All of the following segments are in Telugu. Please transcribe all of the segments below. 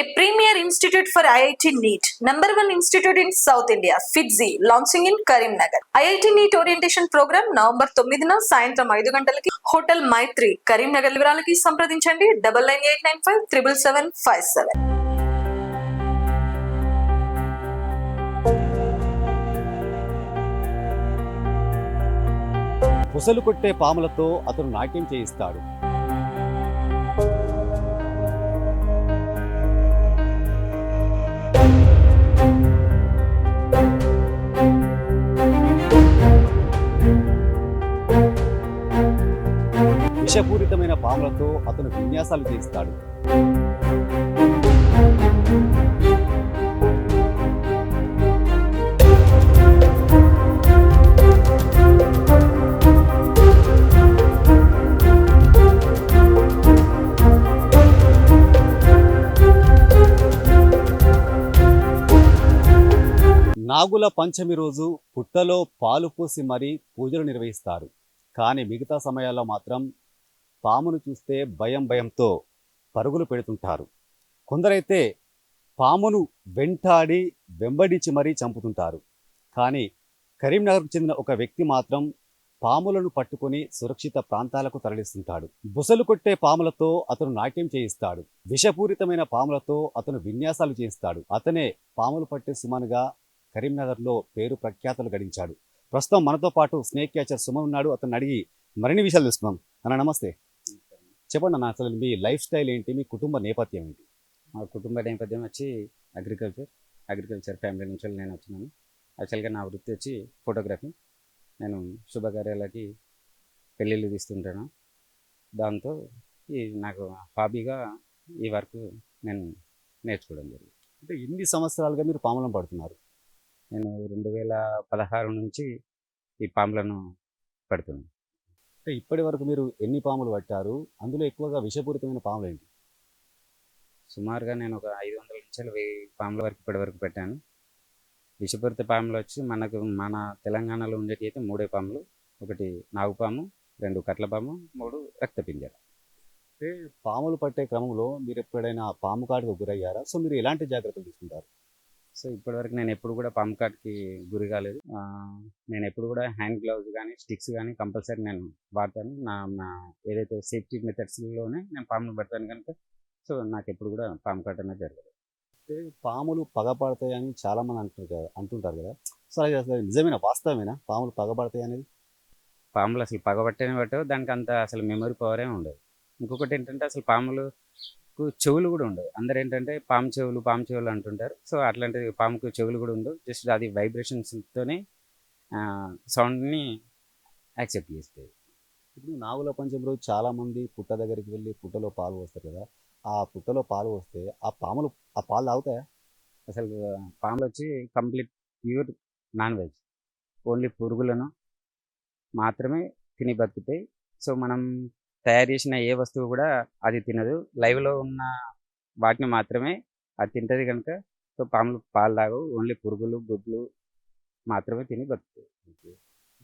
A premier institute for IIT NEET, number one institute in South India, FITZI, launching in Karimnagar. IIT NEET orientation program November 9న సాయంత్రం 5 గంటలకి హోటల్ మైత్రి కరీంనగర్. వివరాలకి సంప్రదించండి 9989577757. పుసలు కొట్టే పాములతో అతను నాట్యం చేయిస్తాడు. విషపూరితమైన పాములతో అతను విన్యాసాలు చేయిస్తాడు. నాగుల పంచమి రోజు పుట్టలో పాలు పోసి మరీ పూజలు నిర్వహిస్తారు. కానీ మిగతా సమయాల్లో మాత్రం పామును చూస్తే భయంతో పరుగులు పెడుతుంటారు. కొందరైతే పామును వెంబడించి మరీ చంపుతుంటారు. కానీ కరీంనగర్కు చెందిన ఒక వ్యక్తి మాత్రం పాములను పట్టుకొని సురక్షిత ప్రాంతాలకు తరలిస్తుంటాడు. బుసలు కొట్టే పాములతో అతను నాట్యం చేయిస్తాడు. విషపూరితమైన పాములతో అతను విన్యాసాలు చేయిస్తాడు. అతనే పాములు పట్టే సుమన్గా కరీంనగర్లో పేరు ప్రఖ్యాతలు గడించాడు. ప్రస్తుతం మనతో పాటు స్నేక్ క్యాచర్ సుమన్ ఉన్నాడు. అతను అడిగి మరిన్ని విషయాలు తెలుసుకున్నాం. అన్న నమస్తే, చెప్పండి అన్న, అసలు మీ లైఫ్ స్టైల్ ఏంటి, మీ కుటుంబ నేపథ్యం ఏంటి? మా కుటుంబ నేపథ్యం వచ్చి అగ్రికల్చర్ ఫ్యామిలీ నుంచి నేను వచ్చినాను. యాక్చువల్గా నా వృత్తి వచ్చి ఫోటోగ్రఫీ. నేను శుభకార్యాలకి పెళ్ళిళ్ళు తీస్తుంటాను. దాంతో నాకు హాబీగా ఈ వర్క్ నేను నేర్చుకోవడం జరిగింది. అంటే ఎన్ని సంవత్సరాలుగా మీరు పాములను పడుతున్నారు? నేను 2016 నుంచి ఈ పాములను పడుతున్నాను. అంటే ఇప్పటి వరకు మీరు ఎన్ని పాములు పట్టారు? అందులో ఎక్కువగా విషపూరితమైన పాములు ఏంటి? సుమారుగా నేను ఒక 500 నుంచి 1000 పాముల వరకు ఇప్పటి వరకు పెట్టాను. విషపూరిత పాములు వచ్చి మన తెలంగాణలో ఉండేటి అయితే 3 పాములు. 1 నాగుపాము, 2 కట్లపాము, 3 రక్తపింజర. అంటే పాములు పట్టే క్రమంలో మీరు ఎప్పుడైనా పాము కాటుకు గురయ్యారా? సో మీరు ఎలాంటి జాగ్రత్తలు తీసుకుంటారు? సో ఇప్పటివరకు నేను ఎప్పుడు కూడా పాము కాటుకి గురి కాలేదు. నేను ఎప్పుడు కూడా హ్యాండ్ గ్లౌజ్ కానీ స్టిక్స్ కానీ కంపల్సరీ నేను వాడతాను. నా ఏదైతే సేఫ్టీ మెథడ్స్లోనే నేను పాములు పడతాను కనుక సో నాకు ఎప్పుడు కూడా పాము కాటు అనేది జరగదు. అంటే పాములు పగపడతాయని చాలామంది అంటుంటారు కదా, సో అది అసలు నిజమేనా, వాస్తవమేనా పాములు పగపడతాయి అనేది? పాములు అసలు పగబట్టనే పట్టవు, దానికి అంత అసలు మెమరీ పవరే ఉండదు. ఇంకొకటి ఏంటంటే అసలు పాములకు చెవులు కూడా ఉండవు. అందరు ఏంటంటే పాము చెవులు అంటుంటారు. సో అట్లాంటి పాముకు చెవులు కూడా ఉండవు. జస్ట్ అది వైబ్రేషన్స్తోనే సౌండ్ని యాక్సెప్ట్ చేస్తుంది. ఇప్పుడు నాగుల పంచమి రోజు చాలామంది పుట్ట దగ్గరికి వెళ్ళి పుట్టలో పాలు పోస్తారు కదా, ఆ పుట్టలో పాలు పోస్తే ఆ పాములు ఆ పాలు తాగుతాయా? అసలు పాములు వచ్చి complete pure non veg, only పురుగులను మాత్రమే తిని బతుకుతాయి. సో మనం తయారు చేసిన ఏ వస్తువు కూడా అది తినదు. లైవ్లో ఉన్న వాటిని మాత్రమే అది తింటుంది కనుక సో పాములు పాలు తాగవు, ఓన్లీ పురుగులు గుడ్లు మాత్రమే తిని బతుకుతాయి.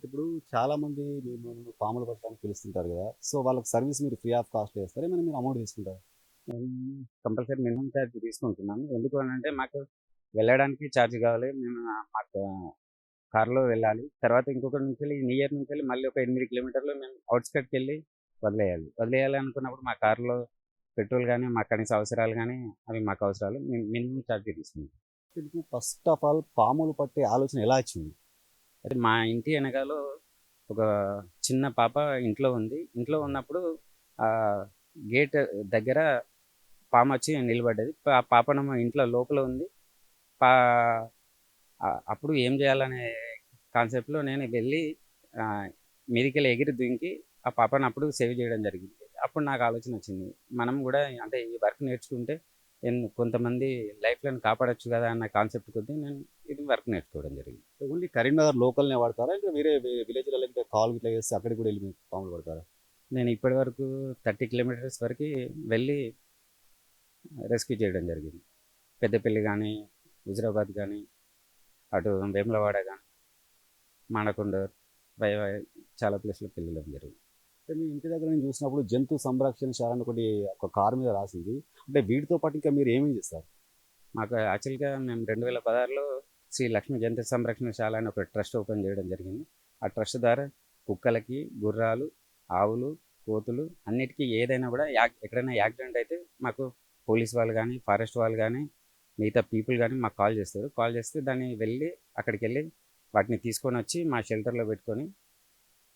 ఇప్పుడు చాలామంది మిమ్మల్ని పాములు పట్టడానికి పిలుస్తుంటారు కదా, సో వాళ్ళకి సర్వీస్ మీరు ఫ్రీ ఆఫ్ కాస్ట్ చేస్తారు, ఏమైనా మీరు అమౌంట్ తీసుకుంటారు? కంపల్సరీ మినిమం ఛార్జ్ తీసుకుంటున్నాను. ఎందుకు అని అంటే మాకు వెళ్ళడానికి ఛార్జ్ కావాలి. మేము మాకు కార్లో వెళ్ళాలి. తర్వాత ఇంకొకటి నుంచి నియర్ నుంచి వెళ్ళి మళ్ళీ ఒక 8 కిలోమీటర్లు మేము అవుట్స్కట్కి వెళ్ళి వదిలేయాలి అనుకున్నప్పుడు మా కార్లో పెట్రోల్ కానీ మా కనీస అవసరాలు కానీ అవి మాకు అవసరాలు. మేము మినిమం ఛార్జ్ తీసుకుంటాం. మీకు ఫస్ట్ ఆఫ్ ఆల్ పాములు పట్టే ఆలోచన ఎలా వచ్చింది? అయితే మా ఇంటి వెనకాల ఒక చిన్న పాప ఇంట్లో ఉంది. ఇంట్లో ఉన్నప్పుడు గేట్ దగ్గర పాము వచ్చి నిలబడ్డది. ఆ పాపను ఇంట్లో లోపల ఉంది. అప్పుడు ఏం చేయాలనే కాన్సెప్ట్లో నేను వెళ్ళి మీదికెళ్ళి ఎగిరి దుంకి ఆ పాపను అప్పుడు సేవ్ చేయడం జరిగింది. అప్పుడు నాకు ఆలోచన వచ్చింది, మనం కూడా అంటే ఈ వర్క్ నేర్చుకుంటే కొంతమంది లైఫ్లను కాపాడచ్చు కదా అన్న కాన్సెప్ట్ కొద్దీ నేను ఇది వర్క్ నేర్చుకోవడం జరిగింది. ఓన్లీ కరీంనగర్ లోకల్నే వాడతారా, ఇంకా వేరే విలేజ్లలో ఇంకా కాల్ ఇట్లా చేస్తే అక్కడికి కూడా వెళ్ళి పాములు పడతారా? నేను ఇప్పటి వరకు 30 కిలోమీటర్స్ వరకు వెళ్ళి రెస్క్యూ చేయడం జరిగింది. పెద్దపల్లి కానీ, హుజరాబాద్ కానీ, అటు వేములవాడ కానీ, మానకొండ చాలా ప్లేస్లకు వెళ్ళడం జరిగింది. అంటే మీ ఇంటి దగ్గర నేను చూసినప్పుడు జంతు సంరక్షణశాల అని ఒకటి ఒక కారు మీద రాసింది. అంటే వీటితో పాటు ఇంకా మీరు ఏమేమి చేస్తారు? మాకు యాక్చువల్గా మేము 2016లో శ్రీ లక్ష్మీ జంతు సంరక్షణశాల అని ఒక ట్రస్ట్ ఓపెన్ చేయడం జరిగింది. ఆ ట్రస్ట్ ద్వారా కుక్కలకి, గుర్రాలు, ఆవులు, కోతులు అన్నిటికీ ఏదైనా కూడా ఎక్కడైనా యాక్సిడెంట్ అయితే మాకు పోలీస్ వాళ్ళు కానీ, ఫారెస్ట్ వాళ్ళు కానీ, మిగతా పీపుల్ కానీ మాకు కాల్ చేస్తారు. కాల్ చేస్తే దాన్ని వెళ్ళి అక్కడికి వెళ్ళి వాటిని తీసుకొని వచ్చి మా షెల్టర్లో పెట్టుకొని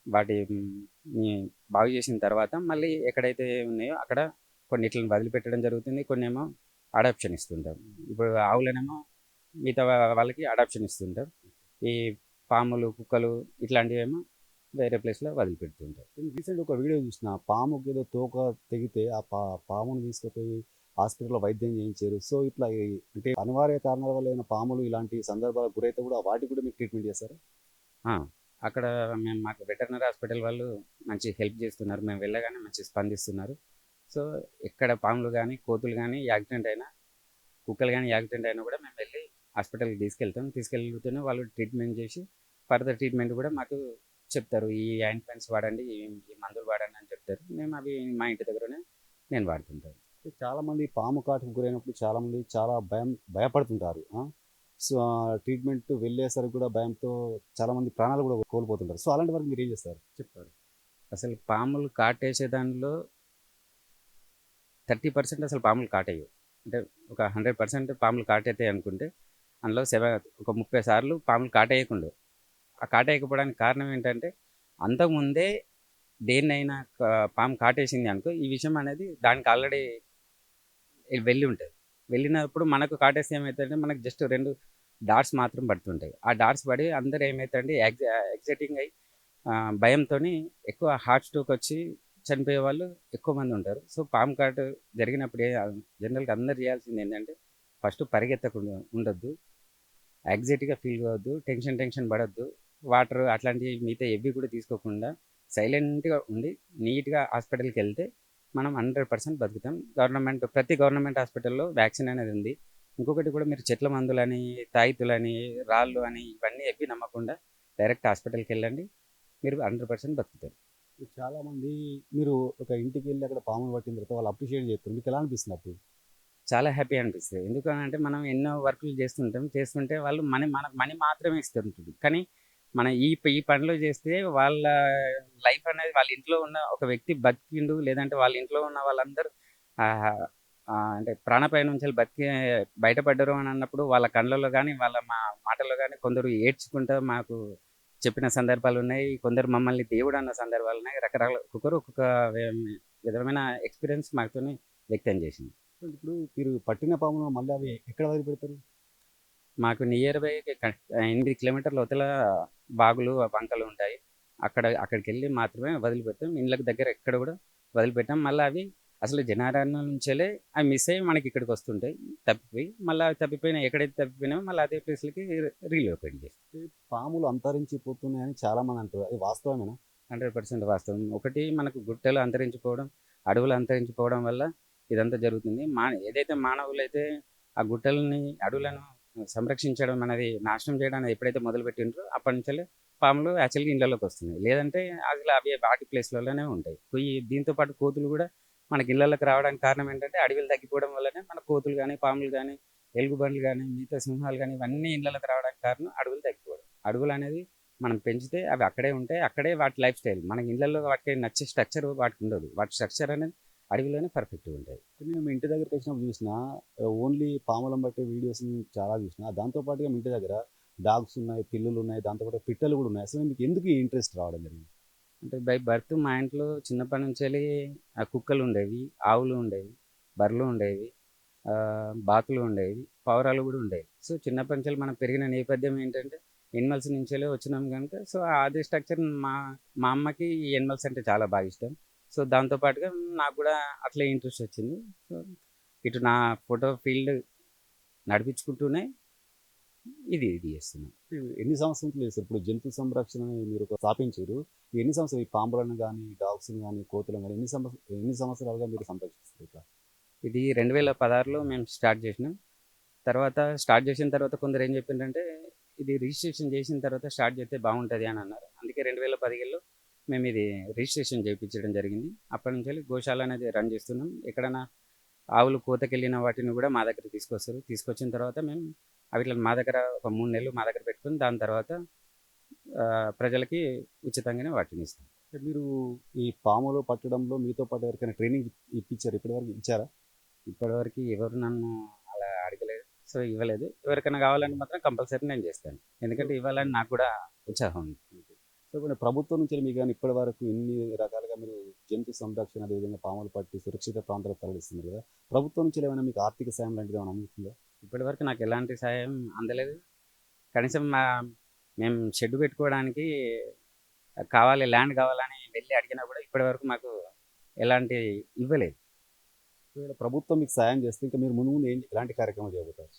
వాటిని బాగు చేసిన తర్వాత మళ్ళీ ఎక్కడైతే ఉన్నాయో అక్కడ కొన్నిట్లను వదిలిపెట్టడం జరుగుతుంది. కొన్నేమో అడాప్షన్ ఇస్తుంటారు. ఇప్పుడు ఆవులనేమో మిగతా వాళ్ళకి అడాప్షన్ ఇస్తుంటారు. ఈ పాములు, కుక్కలు ఇట్లాంటివేమో వేరే ప్లేస్లో వదిలిపెడుతుంటారు. నేను రీసెంట్ ఒక వీడియో చూసిన పాముకి ఏదో తోక తెగితే ఆ పాముని తీసుకుపోయి హాస్పిటల్లో వైద్యం చేయించారు. సో ఇట్లా అంటే అనివార్య కారణాల వల్ల ఏమైనా పాములు ఇలాంటి సందర్భాలకు గురైతే కూడా వాటికి కూడా మీకు ట్రీట్మెంట్ చేస్తారు? ఆ, అక్కడ మాకు వెటర్నరీ హాస్పిటల్ వాళ్ళు మంచి హెల్ప్ చేస్తున్నారు. మేము వెళ్ళగానే మంచి స్పందిస్తున్నారు. సో ఎక్కడ పాములు కానీ, కోతులు కానీ యాక్సిడెంట్ అయినా, కుక్కలు కానీ యాక్సిడెంట్ అయినా కూడా మేము వెళ్ళి హాస్పిటల్కి తీసుకెళ్తాం. తీసుకెళ్తూనే వాళ్ళు ట్రీట్మెంట్ చేసి ఫర్దర్ ట్రీట్మెంట్ కూడా మాకు చెప్తారు. ఈ ఆయింట్మెంట్స్ వాడండి, ఈ మందులు వాడండి అని చెప్తారు. మేము అవి మా ఇంటి దగ్గరనే నేను వాడుతుంటాను. చాలా మంది పాము కాటుకు గురైనప్పుడు చాలా మంది చాలా భయపడుతుంటారు. సో ట్రీట్మెంట్ వెళ్ళేసరికి కూడా భయంతో చాలా మంది ప్రాణాలు కూడా కోల్పోతుంటారు. సో అలాంటి వరకు మీరు ఏం చేస్తారు చెప్తారు? అసలు పాములు కాటేసే దానిలో 30% అసలు పాములు కాటేయవు. అంటే ఒక 100% పాములు కాటేతాయి అనుకుంటే అందులో ఒక 30 సార్లు పాములు కాటేయకుండా. ఆ కాటేయకపోవడానికి కారణం ఏంటంటే అంతకుముందే దేన్నైనా పాము కాటేసింది అనుకో, ఈ విషయం అనేది దానికి ఆల్రెడీ వెళ్ళి ఉంటుంది. వెళ్ళినప్పుడు మనకు కాటేస్తే ఏమవుతుందంటే మనకు జస్ట్ 2 డాట్స్ మాత్రం పడుతుంటాయి. ఆ డాట్స్ పడి అందరూ ఏమవుతుందంటే ఎగ్జైటింగ్ అయ్యి భయంతో ఎక్కువ హార్ట్ స్ట్రోక్ వచ్చి చనిపోయే వాళ్ళు ఎక్కువ మంది ఉంటారు. సో పాము కాటు జరిగినప్పుడు జనరల్గా అందరు చేయాల్సింది ఏంటంటే ఫస్ట్ పరిగెత్తకుండా ఉండొద్దు, యాంగ్జైటీగా ఫీల్ కావద్దు, టెన్షన్ పడొద్దు, వాటర్ అట్లాంటివి మిగతా ఎవ్వి కూడా తీసుకోకుండా సైలెంట్గా ఉండి నీట్గా హాస్పిటల్కి వెళ్తే మనం 100% బతుకుతాం. ప్రతి గవర్నమెంట్ హాస్పిటల్లో వ్యాక్సిన్ అనేది ఉంది. ఇంకొకటి కూడా మీరు చెట్ల మందులని, తాయితులని, రాళ్ళు అని ఇవన్నీ ఎవ్వి నమ్మకుండా డైరెక్ట్ హాస్పిటల్కి వెళ్ళండి, మీరు 100% బతుకుతారు. చాలా మంది మీరు ఒక ఇంటికి వెళ్ళి అక్కడ పాములు పట్టిన తర్వాత వాళ్ళు అప్రిషియేట్ చేస్తారు. మీకు ఎలా అనిపిస్తుంది అప్పుడు? చాలా హ్యాపీ అనిపిస్తుంది. ఎందుకనంటే మనం ఎన్నో వర్కులు చేస్తుంటే వాళ్ళు మనకు మనీ మాత్రమే ఇస్తుంటుంది. కానీ మనం ఈ పనిలో చేస్తే వాళ్ళ లైఫ్ అనేది వాళ్ళ ఇంట్లో ఉన్న ఒక వ్యక్తి బతికిండు, లేదంటే వాళ్ళ ఇంట్లో ఉన్న వాళ్ళందరూ అంటే ప్రాణాపాయ నుంచి బయటపడ్డారు అని అన్నప్పుడు వాళ్ళ కళ్ళల్లో కానీ, వాళ్ళ మాటల్లో కానీ కొందరు ఏడ్చుకుంటూ మాకు చెప్పిన సందర్భాలు ఉన్నాయి. కొందరు మమ్మల్ని దేవుడు అన్న సందర్భాలు ఉన్నాయి. రకరకాల ఒక్కొక్క విధమైన ఎక్స్పీరియన్స్ మాతోని వ్యక్తం చేసింది. ఇప్పుడు మీరు పట్టిన పామును మళ్ళీ అవి ఎక్కడ వదిలిపెడతారు? మాకు నియర్ బై 8 కిలోమీటర్ల అవతల బాగులు, వంకలు ఉంటాయి. అక్కడికి వెళ్ళి మాత్రమే వదిలిపెడతాం. ఇళ్ళకి దగ్గర ఎక్కడ కూడా వదిలిపెట్టాం. మళ్ళీ అవి అసలు జనారణ్యం నుంచేలే అవి మిస్ అయ్యి మనకి ఇక్కడికి వస్తుంటాయి తప్పిపోయి. మళ్ళీ అవి ఎక్కడైతే తప్పిపోయినామో మళ్ళీ అదే ప్లేస్లకి రీలొకేట్ చేస్తాం. పాములు అంతరించిపోతున్నాయని చాలా మంది అంటారు. అది వాస్తవమేనా? 100% వాస్తవం. ఒకటి మనకు గుట్టలు అంతరించిపోవడం, అడవులు అంతరించిపోవడం వల్ల ఇదంతా జరుగుతుంది. ఏదైతే మానవులైతే ఆ గుట్టలని, అడవులను సంరక్షించడం అనేది, నాశనం చేయడం అనేది ఎప్పుడైతే మొదలుపెట్టిండ్రో అప్పటి నుంచే పాములు యాక్చువల్గా ఇళ్ళలోకి వస్తున్నాయి. లేదంటే అసలు అవి వాటి ప్లేస్లలోనే ఉంటాయి. దీంతో పాటు కోతులు కూడా మనకి ఇళ్ళలోకి రావడానికి కారణం ఏంటంటే అడవులు తగ్గిపోవడం వల్లనే మన కోతులు కానీ, పాములు కానీ, ఎలుగుబండ్లు కానీ, మిగతా సింహాలు కానీ ఇవన్నీ ఇళ్ళలోకి రావడానికి కారణం అడవులు తగ్గిపోవడం. అడవులు అనేది మనం పెంచితే అవి అక్కడే ఉంటాయి, అక్కడే వాటి లైఫ్ స్టైల్. మనకి ఇళ్ళల్లో వాటికి నచ్చే స్ట్రక్చర్ వాటికి ఉండదు. వాటి స్ట్రక్చర్ అనేది అడవిలోనే పర్ఫెక్ట్గా ఉంటాయి. నేను మీ ఇంటి దగ్గరికి వచ్చినప్పుడు చూసిన ఓన్లీ పాములను బట్టే వీడియోస్ చాలా చూసిన. దాంతోపాటుగా మీ ఇంటి దగ్గర డాగ్స్ ఉన్నాయి, పిల్లులు ఉన్నాయి, దాంతోపాటు పిట్టలు కూడా ఉన్నాయి. అసలు మీకు ఎందుకు ఈ ఇంట్రెస్ట్ రావడం జరిగింది? అంటే బై బర్త్ మా ఇంట్లో చిన్నప్పటి నుంచి ఆ కుక్కలు ఉండేవి, ఆవులు ఉండేవి, బర్రెలు ఉండేవి, బాతులు ఉండేవి, పావురాలు కూడా ఉండేవి. సో చిన్నప్పటి నుంచి మనం పెరిగిన నేపథ్యం ఏంటంటే ఎనిమల్స్ నుంచే వచ్చినాం కనుక సో అదే స్ట్రక్చర్ మా అమ్మకి ఈ ఎనిమల్స్ అంటే చాలా బాగా ఇష్టం. సో దాంతోపాటుగా నాకు కూడా అట్లే ఇంట్రెస్ట్ వచ్చింది. సో ఇటు నా ఫోటో ఫీల్డ్ నడిపించుకుంటూనే ఇది చేస్తున్నాను. ఎన్ని సంవత్సరాల నుంచి చేస్తారు? ఇప్పుడు జంతు సంరక్షణ మీరు స్థాపించారు. ఎన్ని సంవత్సరాలు ఈ పాములను కానీ, డాగ్స్ని కానీ, కోతులను కానీ ఎన్ని సంవత్సరాలుగా మీరు సంరక్షిస్తారు ఇట్లా? ఇది 2016లో మేము స్టార్ట్ చేసినాం. స్టార్ట్ చేసిన తర్వాత కొందరు ఏం చెప్పిందంటే ఇది రిజిస్ట్రేషన్ చేసిన తర్వాత స్టార్ట్ చేస్తే బాగుంటుంది అని అన్నారు. అందుకే 2017లో మేము ఇది రిజిస్ట్రేషన్ చేయించడం జరిగింది. అప్పటి నుంచి వెళ్ళి గోశాల అనేది రన్ చేస్తున్నాం. ఎక్కడైనా ఆవులు కోతకెళ్ళిన వాటిని కూడా మా దగ్గర తీసుకొస్తారు. తీసుకొచ్చిన తర్వాత మేము అవిట్లని మా దగ్గర ఒక 3 నెలలు మా దగ్గర పెట్టుకొని దాని తర్వాత ప్రజలకి ఉచితంగానే వాటిని ఇస్తాం. అంటే మీరు ఈ పాములు పట్టడంలో మీతో పాటు ఎవరికైనా ట్రైనింగ్ ఇప్పించారు, ఇప్పటివరకు ఇచ్చారా? ఇప్పటివరకు ఎవరు నన్ను అలా అడగలేదు, సో ఇవ్వలేదు. ఎవరికైనా కావాలంటే మాత్రం కంపల్సరీ నేను చేస్తాను, ఎందుకంటే ఇవ్వాలని నాకు కూడా ఉత్సాహం ఉంది. సో కొన్ని ప్రభుత్వం నుంచి మీకు కానీ ఇప్పటి వరకు ఇన్ని రకాలుగా మీరు జంతు సంరక్షణ అదేవిధంగా పాములు పట్టి సురక్షిత ప్రాంతాలకు తరలిస్తున్నారు కదా, ప్రభుత్వం నుంచి ఏమైనా మీకు ఆర్థిక సాయం లాంటిది ఏమైనా అందుతుందా? ఇప్పటివరకు నాకు ఎలాంటి సాయం అందలేదు. కనీసం మేము షెడ్ పెట్టుకోవడానికి ల్యాండ్ కావాలని వెళ్ళి అడిగినా కూడా ఇప్పటివరకు మాకు ఎలాంటి ఇవ్వలేదు. ఒకవేళ ప్రభుత్వం మీకు సాయం చేస్తే ఇంకా మీరు ముందు ముందు ఎలాంటి కార్యక్రమాలు చేయబోతారు?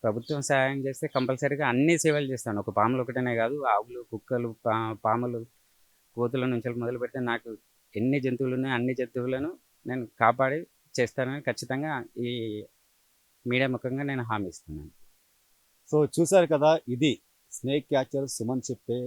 ప్రభుత్వం సహాయం చేస్తే కంపల్సరీగా అన్ని సేవలు చేస్తాను. ఒక పాములు ఒకటనే కాదు, ఆవులు, కుక్కలు, పాములు, కోతుల నుంచి మొదలు పెడితే నాకు ఎన్ని జంతువులు ఉన్నాయో అన్ని జంతువులను నేను కాపాడి చేస్తానని ఖచ్చితంగా ఈ మీడియా ముఖంగా నేను హామీ ఇస్తున్నాను. సో చూశారు కదా, ఇది స్నేక్ క్యాచర్ సుమన్ చెప్పే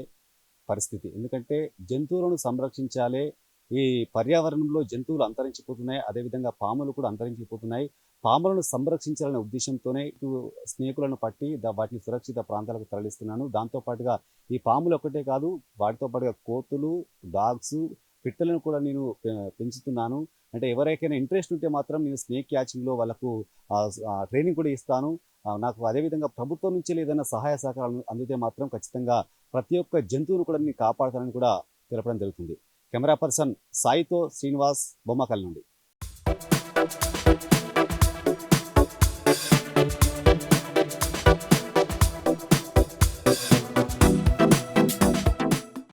పరిస్థితి. ఎందుకంటే జంతువులను సంరక్షించాలి, ఈ పర్యావరణంలో జంతువులు అంతరించిపోతున్నాయి, అదేవిధంగా పాములు కూడా అంతరించిపోతున్నాయి. పాములను సంరక్షించాలనే ఉద్దేశంతోనే ఇటు స్నేకులను పట్టి వాటిని సురక్షిత ప్రాంతాలకు తరలిస్తున్నాను. దాంతోపాటుగా ఈ పాములు ఒక్కటే కాదు, వాటితో పాటుగా కోతులు, డాగ్స్, పిట్టలను కూడా నేను పెంచుతున్నాను. అంటే ఎవరికైనా ఇంట్రెస్ట్ ఉంటే మాత్రం నేను స్నేక్ క్యాచింగ్లో వాళ్ళకు ట్రైనింగ్ కూడా ఇస్తాను. నాకు అదేవిధంగా ప్రభుత్వం నుంచి ఏదైనా సహాయ సహకారాలు అందితే మాత్రం ఖచ్చితంగా ప్రతి ఒక్క జంతువును కూడా నేను కాపాడుతానని కూడా తెలపడం జరుగుతుంది. కెమెరా పర్సన్ సాయితో శ్రీనివాస్, బొమ్మకల్ నుండి.